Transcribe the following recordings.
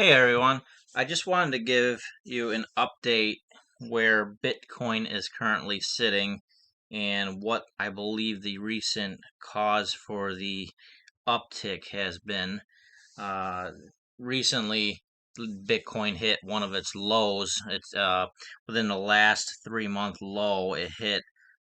Hey everyone, I just wanted to give you an update where Bitcoin is currently sitting and what I believe the recent cause for the uptick has been. Uh, Recently, Bitcoin hit one of its lows. It's within the last 3 month low, it hit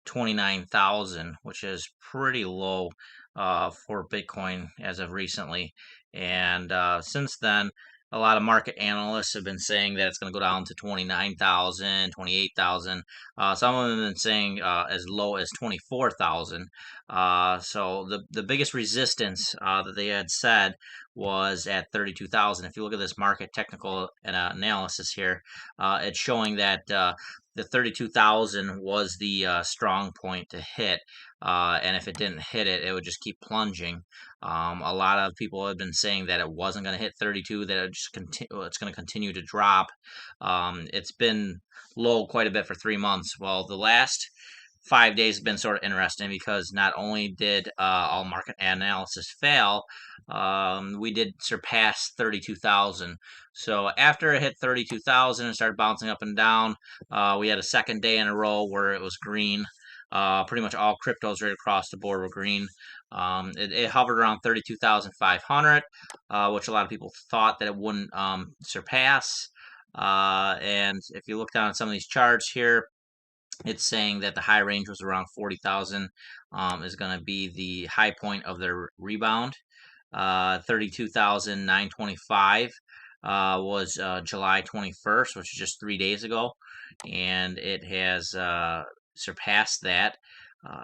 29,000, which is pretty low for Bitcoin as of recently. And since then, a lot of market analysts have been saying that it's going to go down to 29,000, 28,000. Some of them have been saying as low as 24,000. So the biggest resistance that they had said was at 32,000. If you look at this market technical analysis here, it's showing that the 32,000 was the strong point to hit. And if it didn't hit it, it would just keep plunging. A lot of people have been saying that it wasn't going to hit 32, that it's going to continue to drop. It's been low quite a bit for 3 months. Well, the last 5 days have been sort of interesting because not only did all market analysis fail, we did surpass 32,000. So after it hit 32,000 and started bouncing up and down, we had a second day in a row where it was green. Pretty much all cryptos right across the board were green. It hovered around 32,500, which a lot of people thought that it wouldn't surpass. And if you look down at some of these charts here, it's saying that the high range was around 40,000, is going to be the high point of their rebound. 32,925 was July 21st, which is just 3 days ago, and it has surpassed that.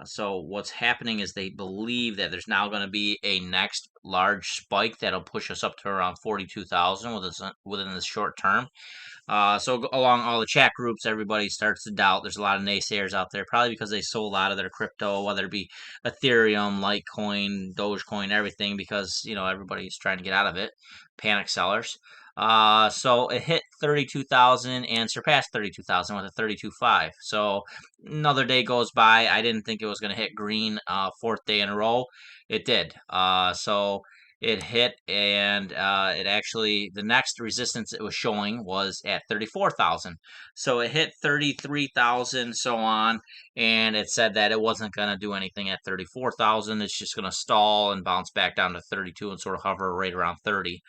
So what's happening is they believe that there's now going to be a next large spike that'll push us up to around 42,000 within this short term. So along all the chat groups, everybody starts to doubt. There's a lot of naysayers out there, probably because they sold a lot of their crypto, whether it be Ethereum, Litecoin, Dogecoin, everything, because everybody's trying to get out of it. Panic sellers. So it hit 32,000 and surpassed 32,000 with a 32.5. So another day goes by. I didn't think it was going to hit green fourth day in a row. It did. So it hit, and it actually, the next resistance it was showing was at 34,000. So it hit 33,000, so on, and it said that it wasn't going to do anything at 34,000. It's just going to stall and bounce back down to 32 and sort of hover right around 30.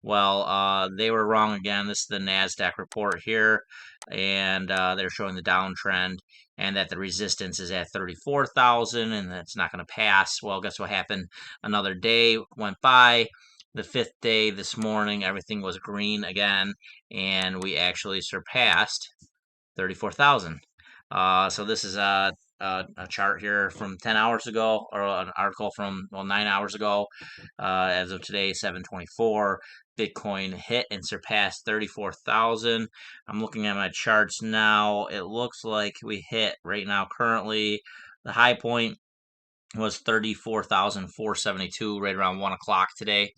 Well, they were wrong again. This is the NASDAQ report here, and they're showing the downtrend and that the resistance is at 34,000 and that's not going to pass. Well, guess what happened? Another day went by. The fifth day this morning, everything was green again, and we actually surpassed 34,000. So this is a chart here from 10 hours ago, or an article from, well, 9 hours ago. As of today, 7:24, Bitcoin hit and surpassed 34,000. I'm looking at my charts now. It looks like we hit right now, currently, the high point was 34,472 right around 1 o'clock today.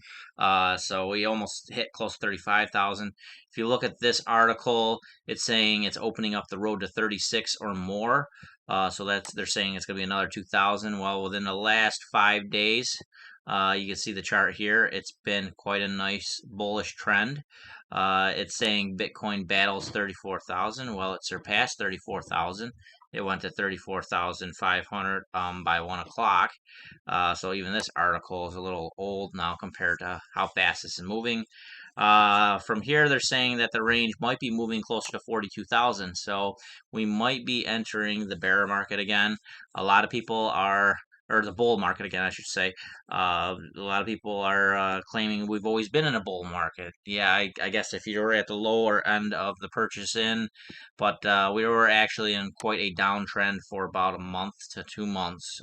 So we almost hit close to 35,000. If you look at this article, it's saying it's opening up the road to 36 or more. So they're saying it's going to be another 2,000. Well, within the last 5 days, you can see the chart here. It's been quite a nice bullish trend. It's saying Bitcoin battles 34,000. Well, it surpassed 34,000. It went to 34,500 by 1 o'clock. So even this article is a little old now compared to how fast this is moving. From here, they're saying that the range might be moving closer to 42,000. So we might be entering the bear market again. A lot of people are, or the bull market again, I should say. A lot of people are claiming we've always been in a bull market. Yeah, I guess if you're at the lower end of the purchase in, but we were actually in quite a downtrend for about a month to 2 months,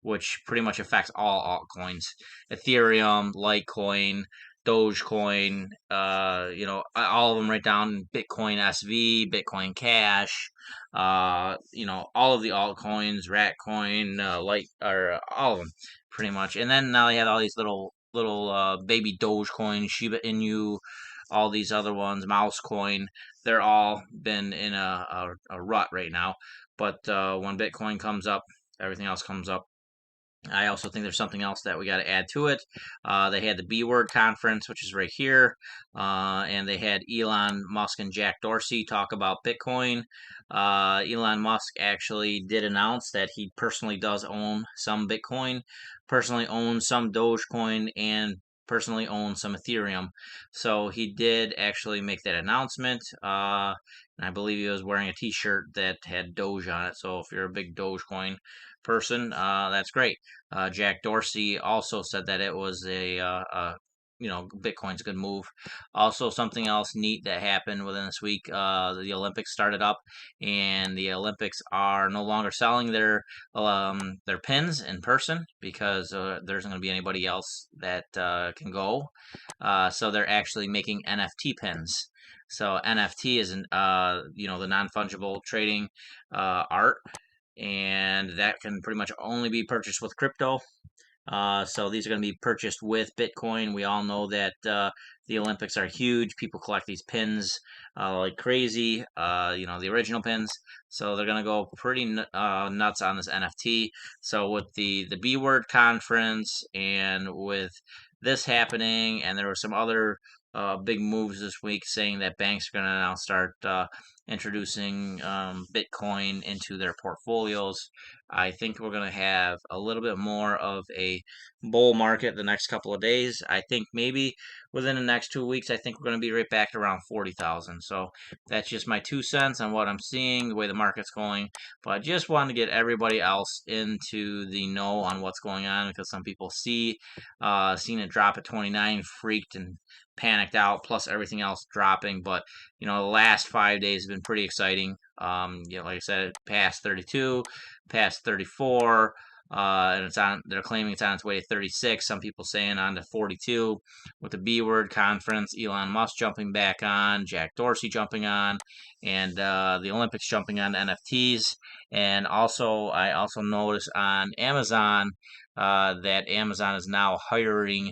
which pretty much affects all altcoins: Ethereum, Litecoin, Dogecoin, all of them right down, Bitcoin SV, Bitcoin Cash, all of the altcoins, Ratcoin, or all of them, pretty much. And then now they have all these little baby Dogecoin, Shiba Inu, all these other ones, Mouse Coin. They're all been in a rut right now. But when Bitcoin comes up, everything else comes up. I also think there's something else that we got to add to it. They had the B Word conference, which is right here, and they had Elon Musk and Jack Dorsey talk about Bitcoin. Elon Musk actually did announce that he personally does own some Bitcoin, personally owns some Dogecoin, and personally owns some Ethereum. So he did actually make that announcement. And I believe he was wearing a T-shirt that had Doge on it. So if you're a big Dogecoin person, that's great. Jack Dorsey also said that it was Bitcoin's a good move. Also, something else neat that happened within this week, the Olympics started up, and the Olympics are no longer selling their pins in person because there isn't going to be anybody else that can go. So they're actually making NFT pins. So NFT is the non-fungible trading art, and that can pretty much only be purchased with crypto. So these are going to be purchased with Bitcoin. We all know that the Olympics are huge. People collect these pins like crazy. The original pins. So they're going to go pretty nuts on this NFT. So with the B Word conference and with this happening, and there were some other big moves this week saying that banks are going to now start introducing Bitcoin into their portfolios. I think we're going to have a little bit more of a bull market the next couple of days. I think maybe within the next 2 weeks, I think we're going to be right back around 40,000. So that's just my 2 cents on what I'm seeing, the way the market's going. But I just wanted to get everybody else into the know on what's going on, because some people seen it drop at 29, freaked and panicked out, plus everything else dropping. But the last 5 days have been pretty exciting. Like I said, past 32, past 34, and it's on. They're claiming it's on its way to 36. Some people saying on to 42. With the B Word conference, Elon Musk jumping back on, Jack Dorsey jumping on, and the Olympics jumping on NFTs. And also, I also noticed on Amazon that Amazon is now hiring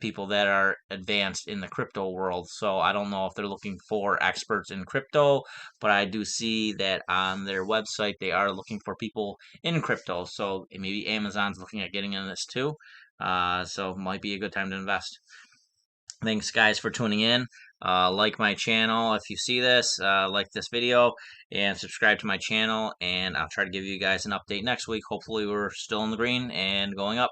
people that are advanced in the crypto world. So I don't know if they're looking for experts in crypto, but I do see that on their website they are looking for people in crypto. So maybe Amazon's looking at getting in this too. So might be a good time to invest. Thanks, guys, for tuning in. Like my channel if you see this, like this video, and subscribe to my channel. And I'll try to give you guys an update next week. Hopefully, we're still in the green and going up.